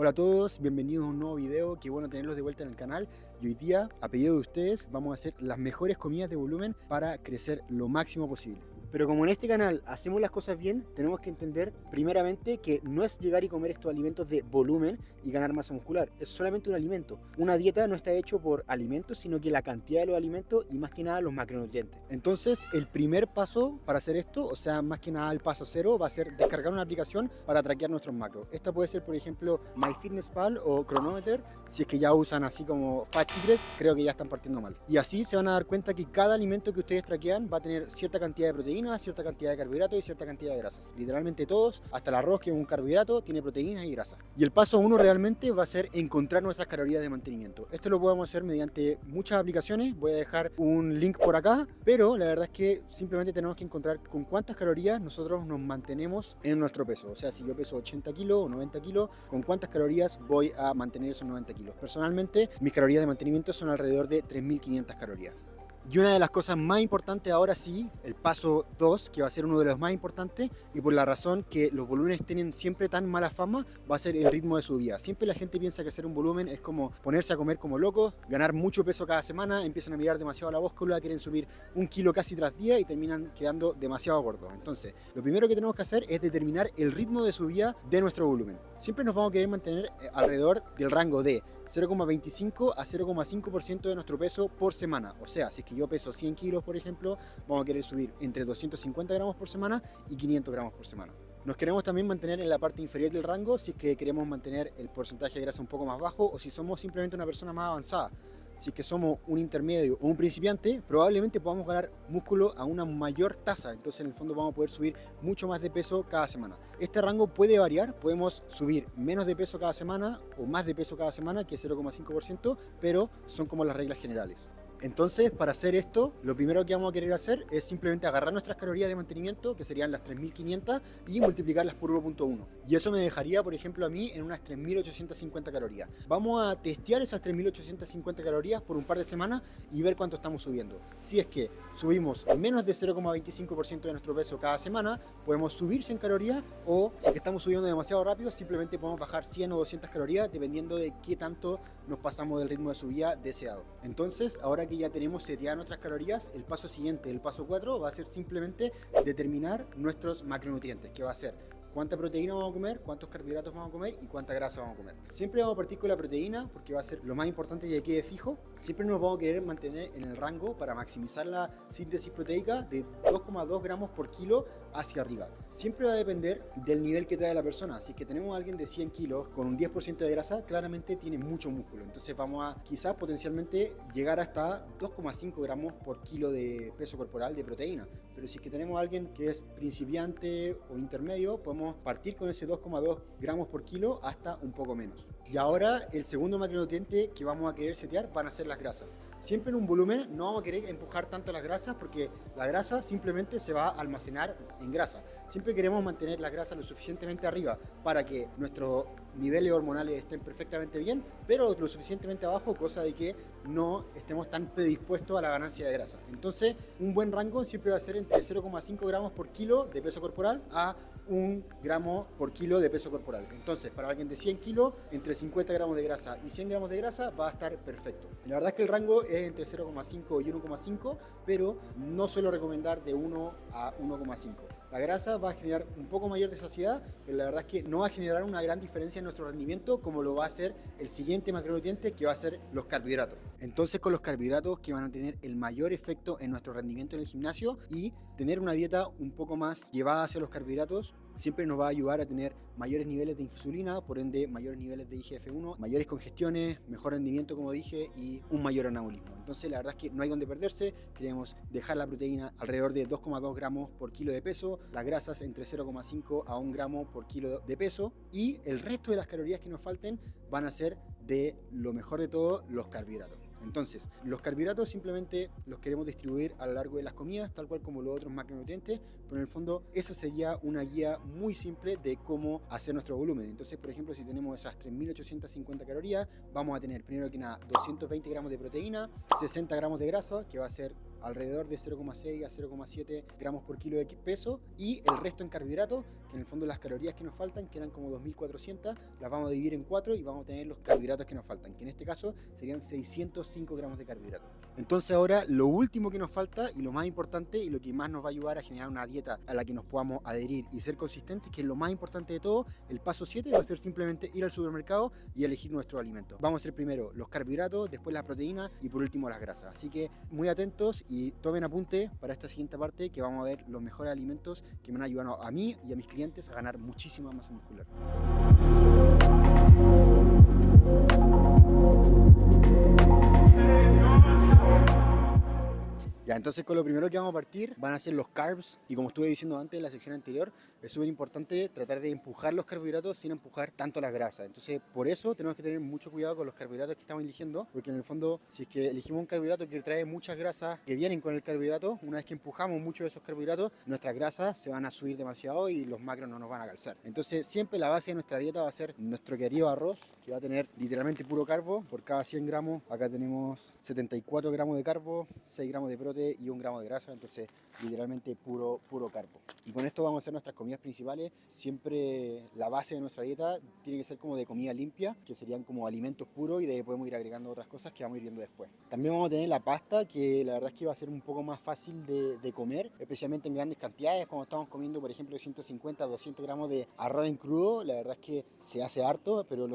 Hola a todos, bienvenidos a un nuevo video, qué bueno tenerlos de vuelta en el canal y hoy día, a pedido de ustedes, vamos a hacer las mejores comidas de volumen para crecer lo máximo posible. Pero como en este canal hacemos las cosas bien, tenemos que entender primeramente que no es llegar y comer estos alimentos de volumen y ganar masa muscular, es solamente un alimento. Una dieta no está hecho por alimentos, sino que la cantidad de los alimentos y más que nada los macronutrientes. Entonces, el primer paso para hacer esto, o sea, más que nada el paso cero, va a ser descargar una aplicación para traquear nuestros macros. Esta puede ser, por ejemplo, MyFitnessPal o Chronometer. Si es que ya usan así como Fat Secret, creo que ya están partiendo mal. Y así se van a dar cuenta que cada alimento que ustedes traquean va a tener cierta cantidad de proteínas, cierta cantidad de carbohidratos y cierta cantidad de grasas. Literalmente todos, hasta el arroz, que es un carbohidrato, tiene proteínas y grasas. Y el paso 1 realmente va a ser encontrar nuestras calorías de mantenimiento. Esto lo podemos hacer mediante muchas aplicaciones. Voy a dejar un link por acá, pero la verdad es que simplemente tenemos que encontrar con cuántas calorías nosotros nos mantenemos en nuestro peso. O sea, si yo peso 80 kilos o 90 kilos, con cuántas calorías voy a mantener esos 90 kilos. Personalmente, mis calorías de mantenimiento son alrededor de 3.500 calorías. Y una de las cosas más importantes ahora sí, el paso 2, que va a ser uno de los más importantes, y por la razón que los volúmenes tienen siempre tan mala fama, va a ser el ritmo de subida. Siempre la gente piensa que hacer un volumen es como ponerse a comer como locos, ganar mucho peso cada semana, empiezan a mirar demasiado la báscula, quieren subir 1 kilo casi tras día y terminan quedando demasiado gordos. Entonces, lo primero que tenemos que hacer es determinar el ritmo de subida de nuestro volumen. Siempre nos vamos a querer mantener alrededor del rango de 0,25 a 0,5% de nuestro peso por semana. O sea, si es que yo peso 100 kilos, por ejemplo, vamos a querer subir entre 250 gramos por semana y 500 gramos por semana. Nos queremos también mantener en la parte inferior del rango si es que queremos mantener el porcentaje de grasa un poco más bajo o si somos simplemente una persona más avanzada. Si es que somos un intermedio o un principiante, probablemente podamos ganar músculo a una mayor tasa. Entonces, en el fondo, vamos a poder subir mucho más de peso cada semana. Este rango puede variar. Podemos subir menos de peso cada semana o más de peso cada semana, que es 0,5%, pero son como las reglas generales. Entonces, para hacer esto, lo primero que vamos a querer hacer es simplemente agarrar nuestras calorías de mantenimiento, que serían las 3.500, y multiplicarlas por 1.1. Y eso me dejaría, por ejemplo, a mí en unas 3.850 calorías. Vamos a testear esas 3.850 calorías por un par de semanas y ver cuánto estamos subiendo. Si es que subimos menos de 0,25% de nuestro peso cada semana, podemos subir 100 calorías, o si es que estamos subiendo demasiado rápido, simplemente podemos bajar 100 o 200 calorías, dependiendo de qué tanto nos pasamos del ritmo de subida deseado. Entonces, ahora que ya tenemos seteadas nuestras calorías, el paso siguiente, el paso 4, va a ser simplemente determinar nuestros macronutrientes, que va a ser cuánta proteína vamos a comer, cuántos carbohidratos vamos a comer y cuánta grasa vamos a comer. Siempre vamos a partir con la proteína porque va a ser lo más importante y que quede fijo. Siempre nos vamos a querer mantener en el rango para maximizar la síntesis proteica de 2,2 gramos por kilo hacia arriba. Siempre va a depender del nivel que trae la persona. Si es que tenemos a alguien de 100 kilos con un 10% de grasa, claramente tiene mucho músculo. Entonces vamos a quizás potencialmente llegar hasta 2,5 gramos por kilo de peso corporal de proteína. Pero si es que tenemos a alguien que es principiante o intermedio, podemos partir con ese 2,2 gramos por kilo hasta un poco menos. Y ahora el segundo macronutriente que vamos a querer setear van a ser las grasas. Siempre en un volumen no vamos a querer empujar tanto las grasas porque la grasa simplemente se va a almacenar en grasa. Siempre queremos mantener las grasas lo suficientemente arriba para que nuestros niveles hormonales estén perfectamente bien, pero lo suficientemente abajo, cosa de que no estemos tan predispuestos a la ganancia de grasa. Entonces, un buen rango siempre va a ser entre 0,5 gramos por kilo de peso corporal a 1 gramo por kilo de peso corporal. Entonces, para alguien de 100 kilos, entre 50 gramos de grasa y 100 gramos de grasa va a estar perfecto. La verdad es que el rango es entre 0,5 y 1,5, pero no suelo recomendar de 1 a 1,5. La grasa va a generar un poco mayor de saciedad, pero la verdad es que no va a generar una gran diferencia en nuestro rendimiento como lo va a hacer el siguiente macronutriente, que va a ser los carbohidratos. Entonces, con los carbohidratos que van a tener el mayor efecto en nuestro rendimiento en el gimnasio, y tener una dieta un poco más llevada hacia los carbohidratos siempre nos va a ayudar a tener mayores niveles de insulina, por ende mayores niveles de IGF-1, mayores congestiones, mejor rendimiento como dije y un mayor anabolismo. Entonces la verdad es que no hay donde perderse. Queremos dejar la proteína alrededor de 2,2 gramos por kilo de peso, las grasas entre 0,5 a 1 gramo por kilo de peso, y el resto de las calorías que nos falten van a ser, de lo mejor de todo, los carbohidratos. Entonces, los carbohidratos simplemente los queremos distribuir a lo largo de las comidas, tal cual como los otros macronutrientes, pero en el fondo esa sería una guía muy simple de cómo hacer nuestro volumen. Entonces, por ejemplo, si tenemos esas 3.850 calorías, vamos a tener primero que nada 220 gramos de proteína, 60 gramos de grasa, que va a ser alrededor de 0,6 a 0,7 gramos por kilo de peso, y el resto en carbohidratos, que en el fondo las calorías que nos faltan, que eran como 2.400, las vamos a dividir en 4 y vamos a tener los carbohidratos que nos faltan, que en este caso serían 605 gramos de carbohidratos. Entonces ahora lo último que nos falta y lo más importante y lo que más nos va a ayudar a generar una dieta a la que nos podamos adherir y ser consistentes, que es lo más importante de todo, el paso 7 va a ser simplemente ir al supermercado y elegir nuestros alimentos. Vamos a hacer primero los carbohidratos, después las proteínas y por último las grasas. Así que muy atentos y tomen apunte para esta siguiente parte, que vamos a ver los mejores alimentos que me han ayudado a mí y a mis clientes a ganar muchísima masa muscular. Ya, entonces con lo primero que vamos a partir van a ser los carbs, y como estuve diciendo antes en la sección anterior, es súper importante tratar de empujar los carbohidratos sin empujar tanto las grasas. Entonces por eso tenemos que tener mucho cuidado con los carbohidratos que estamos eligiendo, porque en el fondo si es que elegimos un carbohidrato que trae muchas grasas que vienen con el carbohidrato, una vez que empujamos mucho de esos carbohidratos, nuestras grasas se van a subir demasiado y los macros no nos van a calzar. Entonces siempre la base de nuestra dieta va a ser nuestro querido arroz, que va a tener literalmente puro carbo. Por cada 100 gramos acá tenemos 74 gramos de carbo, 6 gramos de proteína y 1 gramo de grasa, entonces literalmente puro carbo. Y con esto vamos a hacer nuestras comidas principales. Siempre la base de nuestra dieta tiene que ser como de comida limpia, que serían como alimentos puros, y de ahí podemos ir agregando otras cosas que vamos a ir viendo después. También vamos a tener la pasta, que la verdad es que va a ser un poco más fácil de comer, especialmente en grandes cantidades, como estamos comiendo por ejemplo 150 200 gramos de arroz en crudo. La verdad es que se hace harto, pero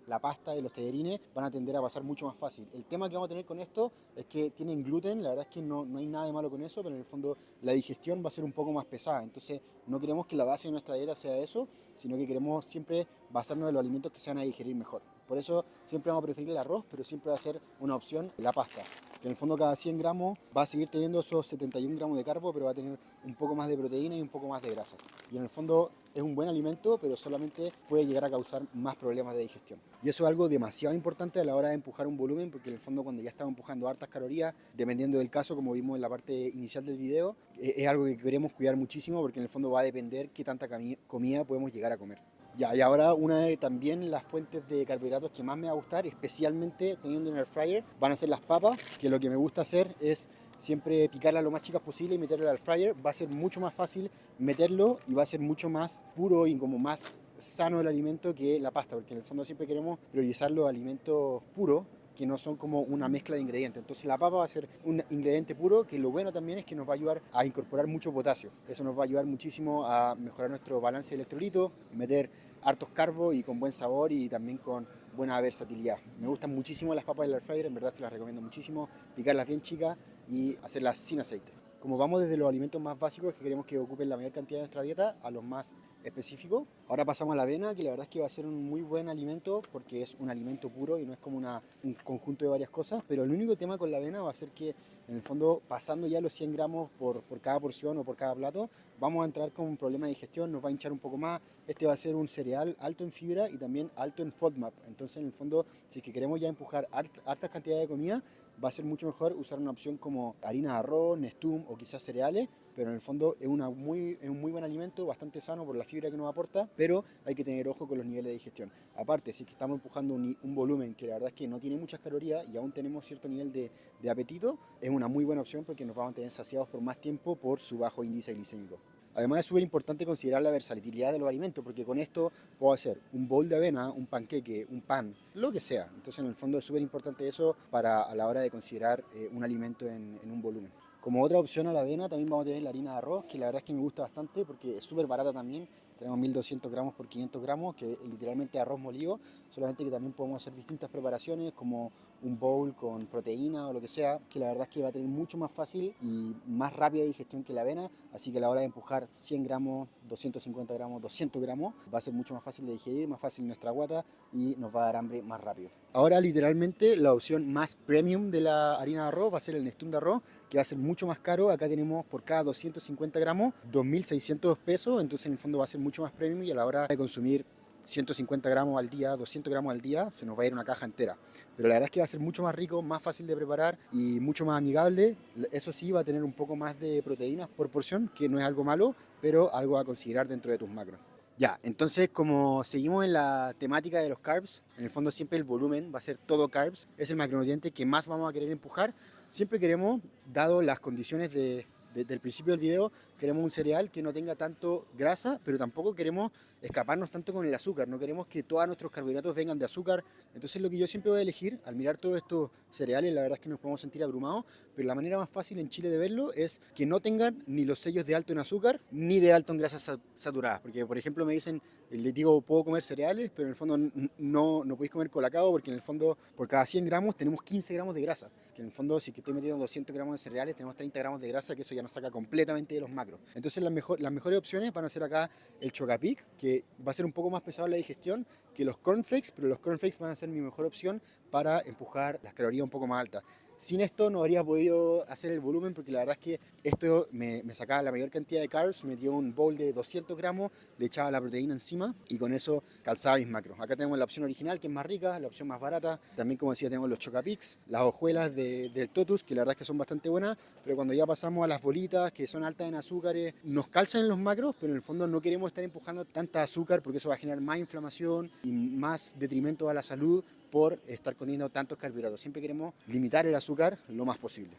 la pasta y los tallarines van a tender a pasar mucho más fácil. El tema que vamos a tener con esto es que tienen gluten. La verdad es que no hay nada de malo con eso, pero en el fondo la digestión va a ser un poco más pesada. Entonces no queremos que la base de nuestra dieta sea eso, sino que queremos siempre basarnos en los alimentos que se van a digerir mejor. Por eso siempre vamos a preferir el arroz, pero siempre va a ser una opción la pasta, que en el fondo cada 100 gramos va a seguir teniendo esos 71 gramos de carbo, pero va a tener un poco más de proteína y un poco más de grasas. Y en el fondo es un buen alimento, pero solamente puede llegar a causar más problemas de digestión. Y eso es algo demasiado importante a la hora de empujar un volumen, porque en el fondo cuando ya estamos empujando hartas calorías, dependiendo del caso, como vimos en la parte inicial del video, es algo que queremos cuidar muchísimo, porque en el fondo va a depender qué tanta comida podemos llegar a comer. Ya, y ahora una de también las fuentes de carbohidratos que más me va a gustar, especialmente teniendo en el air fryer, van a ser las papas, que lo que me gusta hacer es siempre picarlas lo más chicas posible y meterlas al fryer. Va a ser mucho más fácil meterlo y va a ser mucho más puro y como más sano el alimento que la pasta, porque en el fondo siempre queremos priorizar los alimentos puros, que no son como una mezcla de ingredientes. Entonces la papa va a ser un ingrediente puro, que lo bueno también es que nos va a ayudar a incorporar mucho potasio. Eso nos va a ayudar muchísimo a mejorar nuestro balance de electrolitos, meter hartos carbos y con buen sabor y también con buena versatilidad. Me gustan muchísimo las papas del air fryer, en verdad se las recomiendo muchísimo, picarlas bien chicas y hacerlas sin aceite. Como vamos desde los alimentos más básicos que queremos que ocupen la mayor cantidad de nuestra dieta a los más específicos, ahora pasamos a la avena, que la verdad es que va a ser un muy buen alimento porque es un alimento puro y no es como un conjunto de varias cosas. Pero el único tema con la avena va a ser que en el fondo, pasando ya los 100 gramos por cada porción o por cada plato, vamos a entrar con un problema de digestión, nos va a hinchar un poco más. Este va a ser un cereal alto en fibra y también alto en FODMAP. Entonces en el fondo, si es que queremos ya empujar hartas cantidades de comida, va a ser mucho mejor usar una opción como harina de arroz, Nestum o quizás cereales, pero en el fondo es un muy buen alimento, bastante sano por la fibra que nos aporta, pero hay que tener ojo con los niveles de digestión. Aparte, si es que estamos empujando un volumen que la verdad es que no tiene muchas calorías y aún tenemos cierto nivel de apetito, es una muy buena opción porque nos vamos a tener saciados por más tiempo por su bajo índice glicémico. Además es súper importante considerar la versatilidad de los alimentos, porque con esto puedo hacer un bowl de avena, un panqueque, un pan, lo que sea. Entonces en el fondo es súper importante eso a la hora de considerar un alimento en un volumen. Como otra opción a la avena también vamos a tener la harina de arroz, que la verdad es que me gusta bastante porque es súper barata también. Tenemos 1200 gramos por 500 gramos, que es literalmente arroz molido, solamente que también podemos hacer distintas preparaciones como un bowl con proteína o lo que sea, que la verdad es que va a tener mucho más fácil y más rápida digestión que la avena, así que a la hora de empujar 100 gramos, 250 gramos, 200 gramos, va a ser mucho más fácil de digerir, más fácil nuestra guata y nos va a dar hambre más rápido. Ahora literalmente la opción más premium de la harina de arroz va a ser el Nestum de arroz, que va a ser mucho más caro. Acá tenemos por cada 250 gramos 2.600 pesos, entonces en el fondo va a ser mucho más premium y a la hora de consumir 150 gramos al día, 200 gramos al día, se nos va a ir una caja entera. Pero la verdad es que va a ser mucho más rico, más fácil de preparar y mucho más amigable. Eso sí, va a tener un poco más de proteínas por porción, que no es algo malo, pero algo a considerar dentro de tus macros. Ya, entonces como seguimos en la temática de los carbs, en el fondo siempre el volumen va a ser todo carbs, es el macronutriente que más vamos a querer empujar. Siempre queremos, dado las condiciones del principio del video, queremos un cereal que no tenga tanto grasa, pero tampoco queremos escaparnos tanto con el azúcar, no queremos que todos nuestros carbohidratos vengan de azúcar. Entonces lo que yo siempre voy a elegir, al mirar todos estos cereales, la verdad es que nos podemos sentir abrumados, pero la manera más fácil en Chile de verlo es que no tengan ni los sellos de alto en azúcar, ni de alto en grasas saturadas, porque por ejemplo me dicen, les digo, puedo comer cereales, pero en el fondo no podéis comer colacao, porque en el fondo por cada 100 gramos tenemos 15 gramos de grasa, que en el fondo si que estoy metiendo 200 gramos de cereales tenemos 30 gramos de grasa, que eso ya nos saca completamente de los macros. Entonces las mejores opciones van a ser acá el Chocapic, que va a ser un poco más pesado en la digestión que los cornflakes, pero los cornflakes van a ser mi mejor opción para empujar las calorías un poco más altas. Sin esto no habría podido hacer el volumen, porque la verdad es que esto me sacaba la mayor cantidad de carbs, me dio un bowl de 200 gramos, le echaba la proteína encima y con eso calzaba mis macros. Acá tenemos la opción original, que es más rica, la opción más barata. También, como decía, tenemos los Chocapics, las hojuelas del Totus, que la verdad es que son bastante buenas, pero cuando ya pasamos a las bolitas, que son altas en azúcares, nos calzan en los macros, pero en el fondo no queremos estar empujando tanta azúcar, porque eso va a generar más inflamación y más detrimento a la salud por estar comiendo tantos carbohidratos. Siempre queremos limitar el azúcar lo más posible.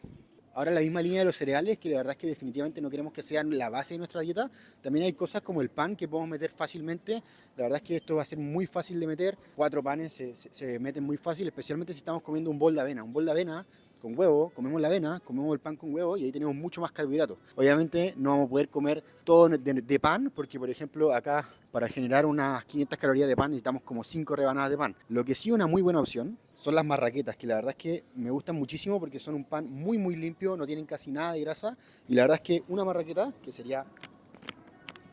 Ahora, la misma línea de los cereales, que la verdad es que definitivamente no queremos que sean la base de nuestra dieta. También hay cosas como el pan que podemos meter fácilmente. La verdad es que esto va a ser muy fácil de meter. 4 panes se meten muy fácil, especialmente si estamos comiendo un bol de avena. Un bol de avena con huevo, comemos la avena, comemos el pan con huevo y ahí tenemos mucho más carbohidratos. Obviamente no vamos a poder comer todo de pan, porque por ejemplo acá para generar unas 500 calorías de pan necesitamos como 5 rebanadas de pan. Lo que sí, una muy buena opción son las marraquetas, que la verdad es que me gustan muchísimo porque son un pan muy limpio, no tienen casi nada de grasa, y la verdad es que una marraqueta, que sería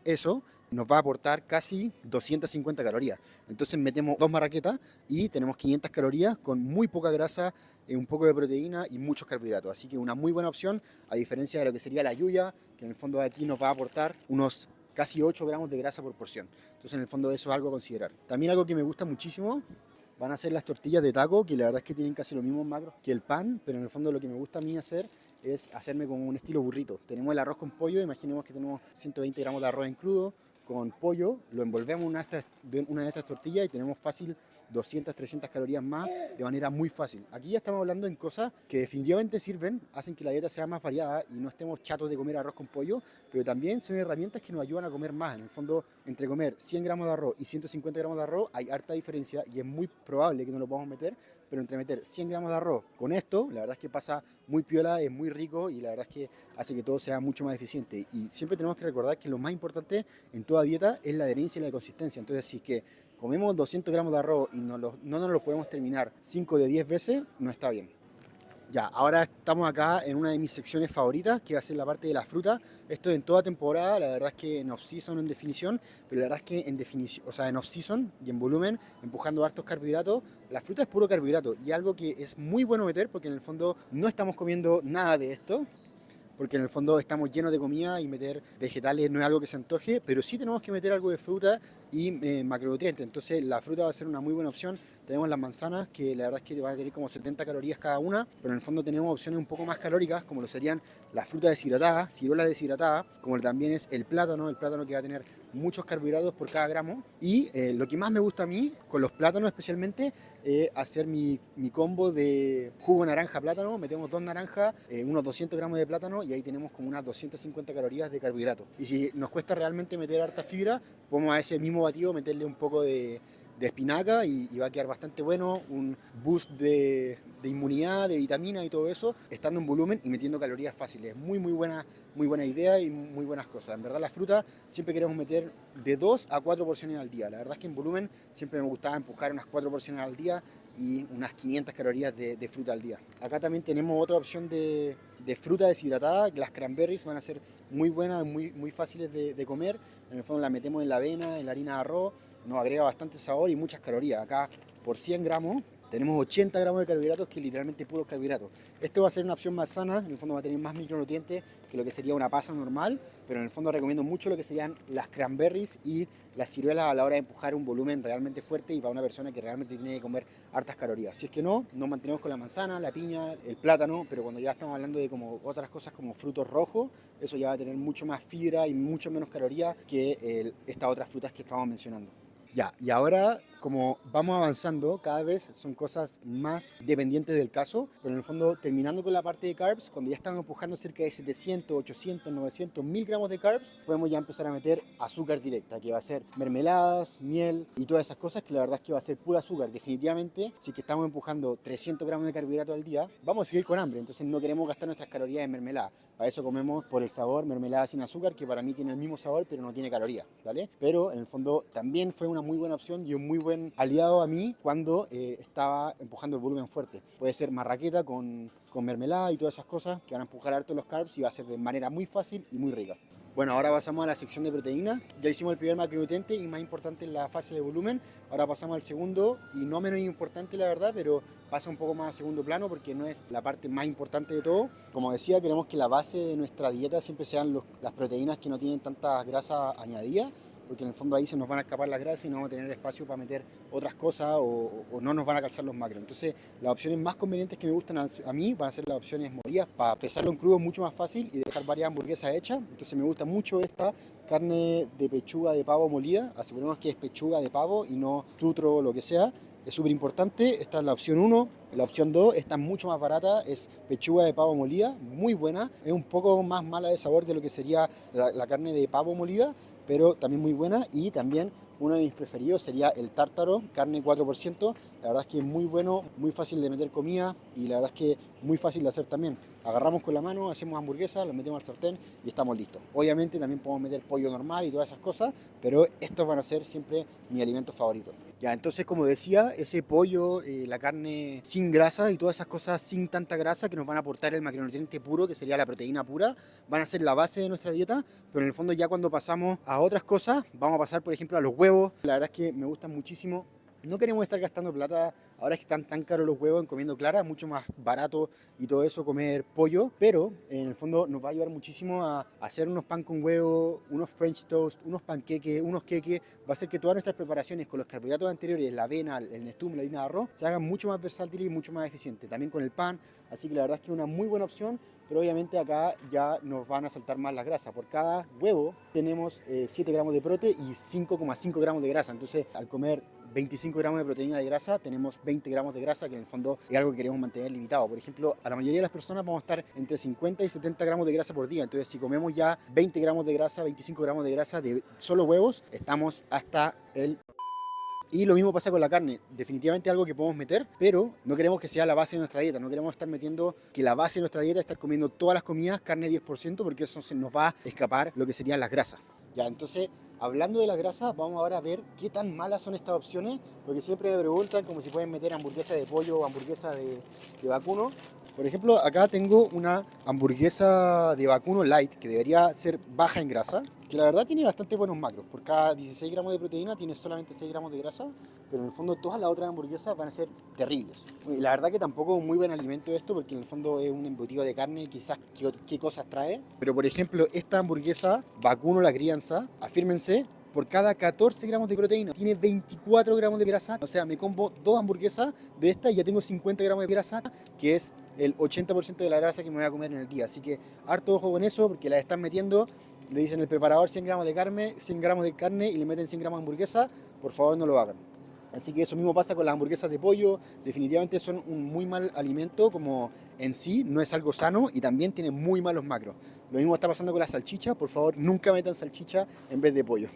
eso, nos va a aportar casi 250 calorías. Entonces metemos 2 marraquetas y tenemos 500 calorías con muy poca grasa, un poco de proteína y muchos carbohidratos. Así que una muy buena opción, a diferencia de lo que sería la yuya, que en el fondo de aquí nos va a aportar unos casi 8 gramos de grasa por porción. Entonces en el fondo eso es algo a considerar. También algo que me gusta muchísimo van a ser las tortillas de taco, que la verdad es que tienen casi los mismos macros que el pan, pero en el fondo lo que me gusta a mí hacer es hacerme como un estilo burrito. Tenemos el arroz con pollo, imaginemos que tenemos 120 gramos de arroz en crudo con pollo, lo envolvemos en una de estas tortillas y tenemos fácil 200, 300 calorías más de manera muy fácil. Aquí ya estamos hablando en cosas que definitivamente sirven, hacen que la dieta sea más variada y no estemos chatos de comer arroz con pollo, pero también son herramientas que nos ayudan a comer más. En el fondo, entre comer 100 gramos de arroz y 150 gramos de arroz hay harta diferencia y es muy probable que no lo podamos meter, pero entre meter 100 gramos de arroz con esto, la verdad es que pasa muy piola, es muy rico y la verdad es que hace que todo sea mucho más eficiente. Y siempre tenemos que recordar que lo más importante en toda dieta es la adherencia y la consistencia. Entonces, si es que comemos 200 gramos de arroz y no nos lo podemos terminar 5 de 10 veces, no está bien. Ya, ahora estamos acá en una de mis secciones favoritas, que va a ser la parte de la fruta. Esto en toda temporada, la verdad es que en off-season en definición, pero la verdad es que en definición, o sea, en off-season y en volumen, empujando hartos carbohidratos, la fruta es puro carbohidrato y algo que es muy bueno meter porque en el fondo no estamos comiendo nada de esto, porque en el fondo estamos llenos de comida y meter vegetales no es algo que se antoje, pero sí tenemos que meter algo de fruta y macronutrientes. Entonces la fruta va a ser una muy buena opción. Tenemos las manzanas, que la verdad es que van a tener como 70 calorías cada una, pero en el fondo tenemos opciones un poco más calóricas, como lo serían las frutas deshidratadas, ciruelas deshidratadas, como también es el plátano que va a tener muchos carbohidratos por cada gramo. Y lo que más me gusta a mí, con los plátanos especialmente, hacer mi combo de jugo naranja plátano. Metemos 2 naranjas, unos 200 gramos de plátano y ahí tenemos como unas 250 calorías de carbohidratos. Y si nos cuesta realmente meter harta fibra, podemos a ese mismo batido meterle un poco de espinaca y va a quedar bastante bueno, un boost de inmunidad, de vitamina y todo eso, estando en volumen y metiendo calorías fáciles. Muy buena idea y muy buenas cosas. En verdad la fruta siempre queremos meter de 2 a 4 porciones al día. La verdad es que en volumen siempre me gustaba empujar unas 4 porciones al día y unas 500 calorías de fruta al día. Acá también tenemos otra opción de fruta deshidratada. Las cranberries van a ser muy buenas, muy fáciles de comer. En el fondo la metemos en la avena, en la harina de arroz, nos agrega bastante sabor y muchas calorías. Acá por 100 gramos tenemos 80 gramos de carbohidratos, que es literalmente puros carbohidratos. Esto va a ser una opción más sana, en el fondo va a tener más micronutrientes que lo que sería una pasa normal, pero en el fondo recomiendo mucho lo que serían las cranberries y las ciruelas a la hora de empujar un volumen realmente fuerte y para una persona que realmente tiene que comer hartas calorías. Si es que no, nos mantenemos con la manzana, la piña, el plátano, pero cuando ya estamos hablando de como otras cosas como frutos rojos, eso ya va a tener mucho más fibra y mucho menos calorías que estas otras frutas que estamos mencionando. Ya, y ahora como vamos avanzando, cada vez son cosas más dependientes del caso, pero en el fondo terminando con la parte de carbs, cuando ya estamos empujando cerca de 700, 800, 900, 1000 gramos de carbs, podemos ya empezar a meter azúcar directa, que va a ser mermeladas, miel y todas esas cosas, que la verdad es que va a ser pura azúcar. Definitivamente, si es que estamos empujando 300 gramos de carbohidratos al día, vamos a seguir con hambre, entonces no queremos gastar nuestras calorías en mermelada. Para eso comemos por el sabor mermelada sin azúcar, que para mí tiene el mismo sabor, pero no tiene calorías, ¿vale? Pero en el fondo también fue una muy buena opción y un muy buen aliado a mí cuando estaba empujando el volumen fuerte. Puede ser marraqueta con mermelada y todas esas cosas que van a empujar harto los carbs y va a ser de manera muy fácil y muy rica. Bueno, ahora pasamos a la sección de proteínas. Ya hicimos el primer macronutriente y más importante en la fase de volumen. Ahora pasamos al segundo y no menos importante la verdad, pero pasa un poco más a segundo plano porque no es la parte más importante de todo. Como decía, queremos que la base de nuestra dieta siempre sean las proteínas que no tienen tanta grasa añadida, porque en el fondo ahí se nos van a escapar las grasas y no vamos a tener espacio para meter otras cosas o no nos van a calzar los macros. Entonces las opciones más convenientes que me gustan a mí van a ser las opciones molidas, para pesarlo en crudo mucho más fácil y dejar varias hamburguesas hechas. Entonces me gusta mucho esta carne de pechuga de pavo molida, aseguremos que es pechuga de pavo y no tutro o lo que sea. Es súper importante, esta es la opción 1. La opción 2, esta es mucho más barata, es pechuga de pavo molida, muy buena. Es un poco más mala de sabor de lo que sería la carne de pavo molida, pero también muy buena. Y también uno de mis preferidos sería el tártaro, carne 4%. La verdad es que es muy bueno, muy fácil de meter comida y la verdad es que muy fácil de hacer también. Agarramos con la mano, hacemos hamburguesas, las metemos al sartén y estamos listos. Obviamente también podemos meter pollo normal y todas esas cosas, pero estos van a ser siempre mi alimento favorito. Ya, entonces como decía, ese pollo, la carne sin grasa y todas esas cosas sin tanta grasa que nos van a aportar el macronutriente puro, que sería la proteína pura, van a ser la base de nuestra dieta, pero en el fondo ya cuando pasamos a otras cosas, vamos a pasar por ejemplo a los huevos. La verdad es que me gustan muchísimo. No queremos estar gastando plata, ahora es que están tan caros los huevos en comiendo clara, mucho más barato y todo eso comer pollo, pero en el fondo nos va a ayudar muchísimo a hacer unos pan con huevo, unos french toast, unos panqueques, unos queques. Va a hacer que todas nuestras preparaciones con los carbohidratos anteriores, la avena, el nestum, la harina de arroz, se hagan mucho más versátiles y mucho más eficientes. También con el pan, así que la verdad es que es una muy buena opción. Pero obviamente acá ya nos van a saltar más las grasas. Por cada huevo tenemos 7 gramos de prote y 5,5 gramos de grasa. Entonces al comer 25 gramos de proteína de grasa, tenemos 20 gramos de grasa, que en el fondo es algo que queremos mantener limitado. Por ejemplo, a la mayoría de las personas vamos a estar entre 50 y 70 gramos de grasa por día. Entonces si comemos ya 20 gramos de grasa, 25 gramos de grasa de solo huevos, estamos hasta el... Y lo mismo pasa con la carne, definitivamente algo que podemos meter, pero no queremos que sea la base de nuestra dieta, no queremos estar metiendo que la base de nuestra dieta es estar comiendo todas las comidas carne 10%, porque eso se nos va a escapar lo que serían las grasas. Ya, entonces, hablando de las grasas, vamos ahora a ver qué tan malas son estas opciones, porque siempre me preguntan como si pueden meter hamburguesa de pollo o hamburguesa de vacuno. Por ejemplo, acá tengo una hamburguesa de vacuno light que debería ser baja en grasa, que la verdad tiene bastante buenos macros. Por cada 16 gramos de proteína tiene solamente 6 gramos de grasa, pero en el fondo todas las otras hamburguesas van a ser terribles. Y la verdad que tampoco es un muy buen alimento esto, porque en el fondo es un embutido de carne, quizás qué cosas trae. Pero por ejemplo, esta hamburguesa vacuno la crianza, afírmense, por cada 14 gramos de proteína tiene 24 gramos de grasa. O sea, me como 2 hamburguesas de esta y ya tengo 50 gramos de grasa, que es el 80% de la grasa que me voy a comer en el día. Así que harto ojo con eso, porque la están metiendo, le dicen el preparador 100 gramos de carne y le meten 100 gramos de hamburguesa. Por favor, no lo hagan. Así que eso mismo pasa con las hamburguesas de pollo. Definitivamente son un muy mal alimento, como en sí no es algo sano y también tiene muy malos macros. Lo mismo está pasando con la salchicha. Por favor, nunca metan salchicha en vez de pollo.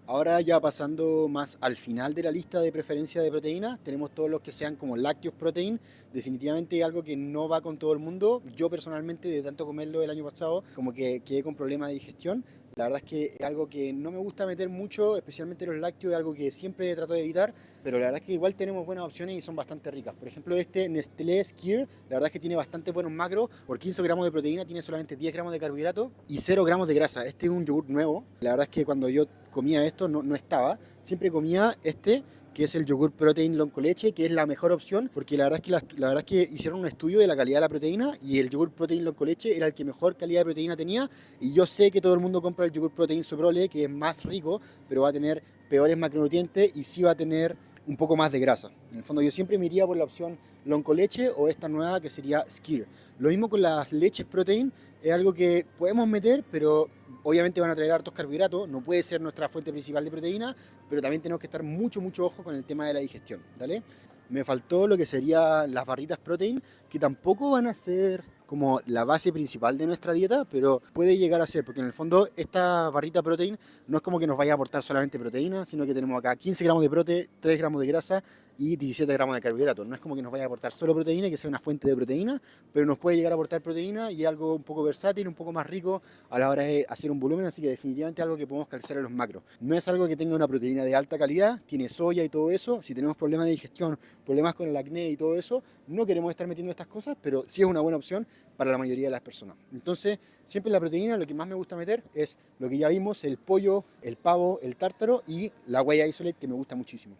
Ahora ya pasando más al final de la lista de preferencia de proteínas, tenemos todos los que sean como lácteos protein. Definitivamente algo que no va con todo el mundo. Yo personalmente, de tanto comerlo el año pasado, como que quedé con problemas de digestión. La verdad es que es algo que no me gusta meter mucho, especialmente los lácteos, es algo que siempre trato de evitar, pero la verdad es que igual tenemos buenas opciones y son bastante ricas. Por ejemplo, este Nestlé Skyr, la verdad es que tiene bastante buenos macros. Por 15 gramos de proteína tiene solamente 10 gramos de carbohidratos y 0 gramos de grasa. Este es un yogur nuevo. La verdad es que cuando yo comía esto no estaba. Siempre comía este, que es el yogur protein long con leche, que es la mejor opción, porque la verdad es que, la verdad es que hicieron un estudio de la calidad de la proteína y el yogur protein long con leche era el que mejor calidad de proteína tenía. Y yo sé que todo el mundo compra el yogur protein Soprole, que es más rico, pero va a tener peores macronutrientes y sí va a tener un poco más de grasa. En el fondo yo siempre me iría por la opción long con leche o esta nueva que sería Skyr. Lo mismo con las leches protein, es algo que podemos meter, pero obviamente van a traer hartos carbohidratos, no puede ser nuestra fuente principal de proteína, pero también tenemos que estar mucho ojo con el tema de la digestión, ¿vale? Me faltó lo que serían las barritas protein, que tampoco van a ser como la base principal de nuestra dieta, pero puede llegar a ser, porque en el fondo esta barrita protein no es como que nos vaya a aportar solamente proteína, sino que tenemos acá 15 gramos de prote, 3 gramos de grasa y 17 gramos de carbohidratos. No es como que nos vaya a aportar solo proteína y que sea una fuente de proteína, pero nos puede llegar a aportar proteína y algo un poco versátil, un poco más rico a la hora de hacer un volumen, así que definitivamente algo que podemos calzar en los macros. No es algo que tenga una proteína de alta calidad, tiene soya y todo eso. Si tenemos problemas de digestión, problemas con el acné y todo eso, no queremos estar metiendo estas cosas, pero sí es una buena opción para la mayoría de las personas. Entonces, siempre la proteína, lo que más me gusta meter es lo que ya vimos, el pollo, el pavo, el tártaro y la whey isolate, que me gusta muchísimo.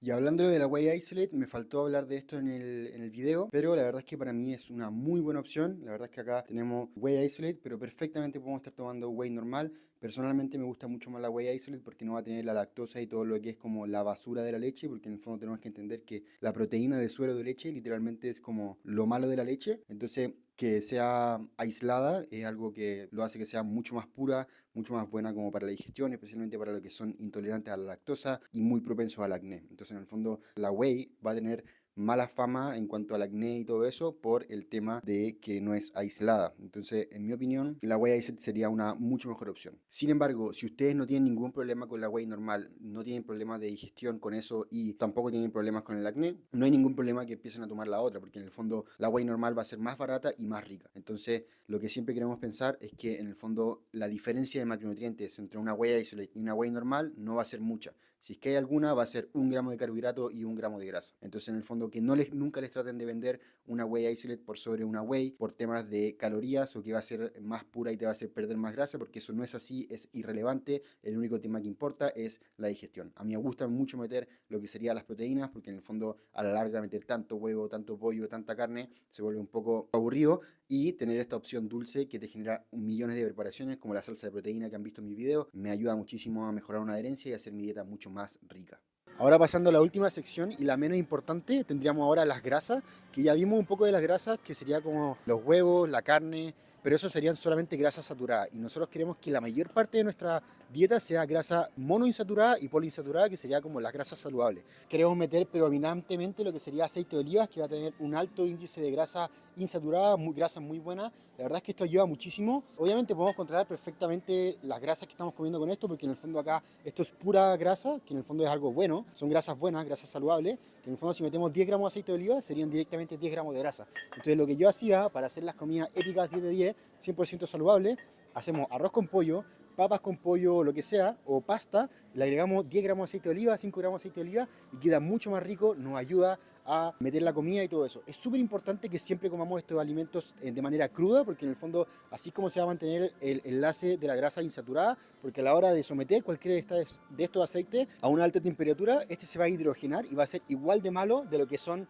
Y hablando de la Whey Isolate, me faltó hablar de esto en el video, pero la verdad es que para mí es una muy buena opción. La verdad es que acá tenemos Whey Isolate, pero perfectamente podemos estar tomando Whey normal. Personalmente me gusta mucho más la Whey Isolate porque no va a tener la lactosa y todo lo que es como la basura de la leche, porque en el fondo tenemos que entender que la proteína de suero de leche literalmente es como lo malo de la leche. Entonces, que sea aislada es algo que lo hace que sea mucho más pura, mucho más buena como para la digestión, especialmente para los que son intolerantes a la lactosa y muy propensos al acné. Entonces, en el fondo, la whey va a tener mala fama en cuanto al acné y todo eso por el tema de que no es aislada. Entonces, en mi opinión, la whey isolate sería una mucho mejor opción. Sin embargo, si ustedes no tienen ningún problema con la whey normal, no tienen problemas de digestión con eso y tampoco tienen problemas con el acné, no hay ningún problema que empiecen a tomar la otra, porque en el fondo la whey normal va a ser más barata y más rica. Entonces, lo que siempre queremos pensar es que en el fondo la diferencia de macronutrientes entre una whey isolate y una whey normal no va a ser mucha. Si es que hay alguna, va a ser 1 gramo de carbohidrato y 1 gramo de grasa. Entonces, en el fondo, que nunca les traten de vender una whey isolate por sobre una whey por temas de calorías o que va a ser más pura y te va a hacer perder más grasa, porque eso no es así, es irrelevante. El único tema que importa es la digestión. A mí me gusta mucho meter lo que serían las proteínas, porque en el fondo, a la larga, meter tanto huevo, tanto pollo, tanta carne, se vuelve un poco aburrido. Y tener esta opción dulce que te genera millones de preparaciones, como la salsa de proteína que han visto en mi video, me ayuda muchísimo a mejorar una adherencia y hacer mi dieta mucho más rica. Ahora pasando a la última sección y la menos importante, tendríamos ahora las grasas, que ya vimos un poco de las grasas, que sería como los huevos, la carne, pero eso serían solamente grasas saturadas. Y nosotros queremos que la mayor parte de nuestra dieta sea grasa monoinsaturada y poliinsaturada, que sería como las grasas saludables. Queremos meter predominantemente lo que sería aceite de olivas, que va a tener un alto índice de grasa insaturada, grasas muy buenas. La verdad es que esto ayuda muchísimo. Obviamente podemos controlar perfectamente las grasas que estamos comiendo con esto, porque en el fondo acá esto es pura grasa, que en el fondo es algo bueno. Son grasas buenas, grasas saludables, que en el fondo si metemos 10 gramos de aceite de oliva serían directamente 10 gramos de grasa. Entonces lo que yo hacía para hacer las comidas épicas 10 de 10, 100% saludable, hacemos arroz con pollo, papas con pollo, lo que sea, o pasta, le agregamos 10 gramos de aceite de oliva, 5 gramos de aceite de oliva y queda mucho más rico, nos ayuda a meter la comida y todo eso. Es súper importante que siempre comamos estos alimentos de manera cruda, porque en el fondo así es como se va a mantener el enlace de la grasa insaturada, porque a la hora de someter cualquiera de estos aceites a una alta temperatura, este se va a hidrogenar y va a ser igual de malo de lo que son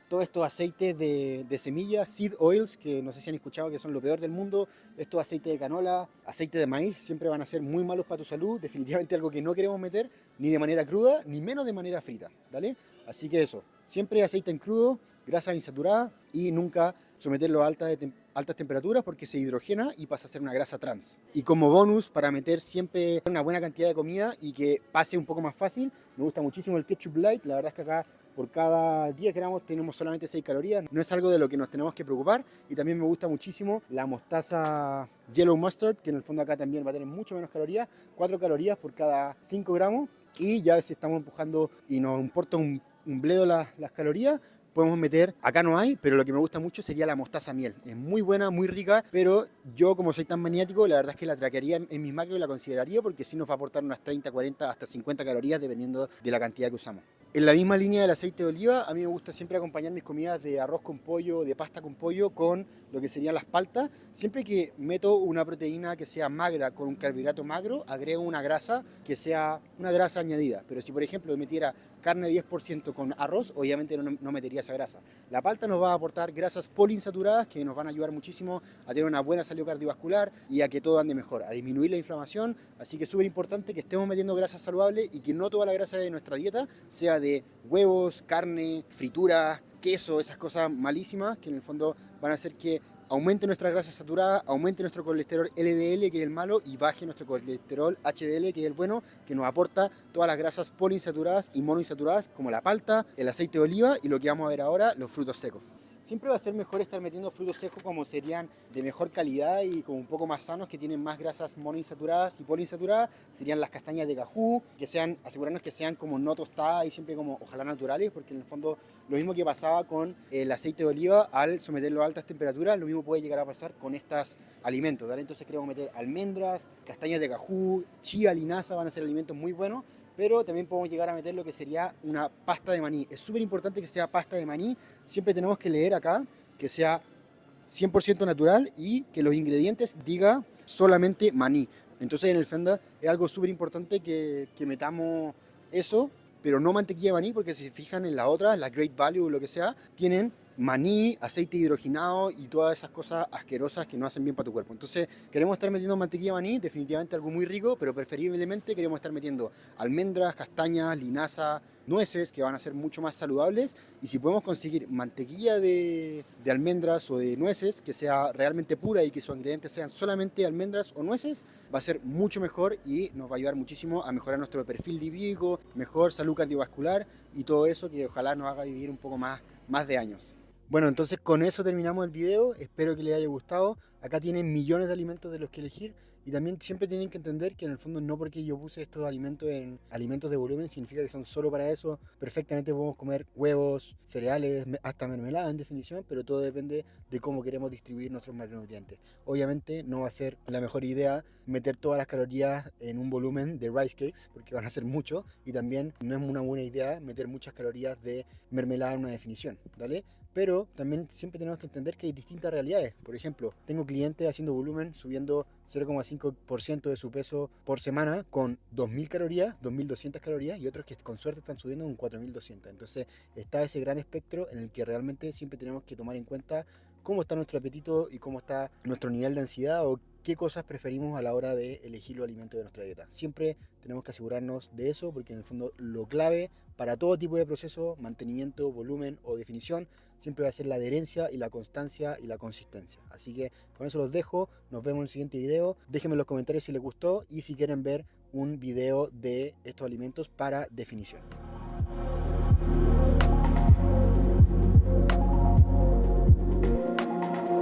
todos estos aceites de semillas, seed oils, que no sé si han escuchado que son lo peor del mundo. Estos aceites de canola, aceite de maíz, siempre van a ser muy malos para tu salud. Definitivamente algo que no queremos meter ni de manera cruda, ni menos de manera frita, ¿vale? Así que eso, siempre aceite en crudo, grasa insaturada y nunca someterlo a altas temperaturas porque se hidrogena y pasa a ser una grasa trans. Y como bonus, para meter siempre una buena cantidad de comida y que pase un poco más fácil, me gusta muchísimo el ketchup light. La verdad es que acá por cada 10 gramos tenemos solamente 6 calorías. No es algo de lo que nos tenemos que preocupar. Y también me gusta muchísimo la mostaza yellow mustard, que en el fondo acá también va a tener mucho menos calorías. 4 calorías por cada 5 gramos. Y ya si estamos empujando y nos importa un bledo las calorías, podemos meter, acá no hay, pero lo que me gusta mucho sería la mostaza miel. Es muy buena, muy rica, pero yo como soy tan maniático, la verdad es que la traquearía en mis macros y la consideraría porque sí nos va a aportar unas 30, 40, hasta 50 calorías dependiendo de la cantidad que usamos. En la misma línea del aceite de oliva, a mí me gusta siempre acompañar mis comidas de arroz con pollo, de pasta con pollo, con lo que serían las paltas. Siempre que meto una proteína que sea magra con un carbohidrato magro, agrego una grasa que sea una grasa añadida. Pero si por ejemplo metiera carne 10% con arroz, obviamente no metería esa grasa. La palta nos va a aportar grasas poliinsaturadas que nos van a ayudar muchísimo a tener una buena salud cardiovascular y a que todo ande mejor, a disminuir la inflamación. Así que es súper importante que estemos metiendo grasas saludables y que no toda la grasa de nuestra dieta sea de huevos, carne, frituras, queso, esas cosas malísimas que en el fondo van a hacer que aumente nuestra grasa saturada, aumente nuestro colesterol LDL, que es el malo, y baje nuestro colesterol HDL, que es el bueno, que nos aporta todas las grasas poliinsaturadas y monoinsaturadas, como la palta, el aceite de oliva y lo que vamos a ver ahora, los frutos secos. Siempre va a ser mejor estar metiendo frutos secos como serían de mejor calidad y como un poco más sanos, que tienen más grasas monoinsaturadas y poliinsaturadas. Serían las castañas de cajú, que sean, asegurarnos que sean como no tostadas y siempre como ojalá naturales, porque en el fondo lo mismo que pasaba con el aceite de oliva al someterlo a altas temperaturas, lo mismo puede llegar a pasar con estos alimentos, ¿vale? Entonces queremos meter almendras, castañas de cajú, chía, linaza, van a ser alimentos muy buenos. Pero también podemos llegar a meter lo que sería una pasta de maní. Es súper importante que sea pasta de maní. Siempre tenemos que leer acá que sea 100% natural y que los ingredientes diga solamente maní. Entonces en el fondo es algo súper importante que metamos eso, pero no mantequilla de maní, porque si se fijan en la otra, la Great Value o lo que sea, tienen maní, aceite hidrogenado y todas esas cosas asquerosas que no hacen bien para tu cuerpo. Entonces queremos estar metiendo mantequilla de maní, definitivamente algo muy rico, pero preferiblemente queremos estar metiendo almendras, castañas, linaza, nueces, que van a ser mucho más saludables. Y si podemos conseguir mantequilla de almendras o de nueces que sea realmente pura y que sus ingredientes sean solamente almendras o nueces, va a ser mucho mejor y nos va a ayudar muchísimo a mejorar nuestro perfil lipídico, mejor salud cardiovascular y todo eso que ojalá nos haga vivir un poco más de años. Bueno, entonces con eso terminamos el video, espero que les haya gustado. Acá tienen millones de alimentos de los que elegir y también siempre tienen que entender que en el fondo no porque yo puse estos alimentos en alimentos de volumen significa que son solo para eso. Perfectamente podemos comer huevos, cereales, hasta mermelada en definición, pero todo depende de cómo queremos distribuir nuestros macronutrientes. Obviamente no va a ser la mejor idea meter todas las calorías en un volumen de rice cakes porque van a ser mucho, y también no es una buena idea meter muchas calorías de mermelada en una definición, ¿vale? Pero también siempre tenemos que entender que hay distintas realidades. Por ejemplo, tengo clientes haciendo volumen, subiendo 0,5% de su peso por semana con 2.000 calorías, 2.200 calorías, y otros que con suerte están subiendo con 4.200. Entonces está ese gran espectro en el que realmente siempre tenemos que tomar en cuenta cómo está nuestro apetito y cómo está nuestro nivel de ansiedad o qué cosas preferimos a la hora de elegir los alimentos de nuestra dieta. Siempre tenemos que asegurarnos de eso porque en el fondo lo clave para todo tipo de proceso, mantenimiento, volumen o definición, siempre va a ser la adherencia y la constancia y la consistencia. Así que con eso los dejo, nos vemos en el siguiente video. Déjenme en los comentarios si les gustó y si quieren ver un video de estos alimentos para definición.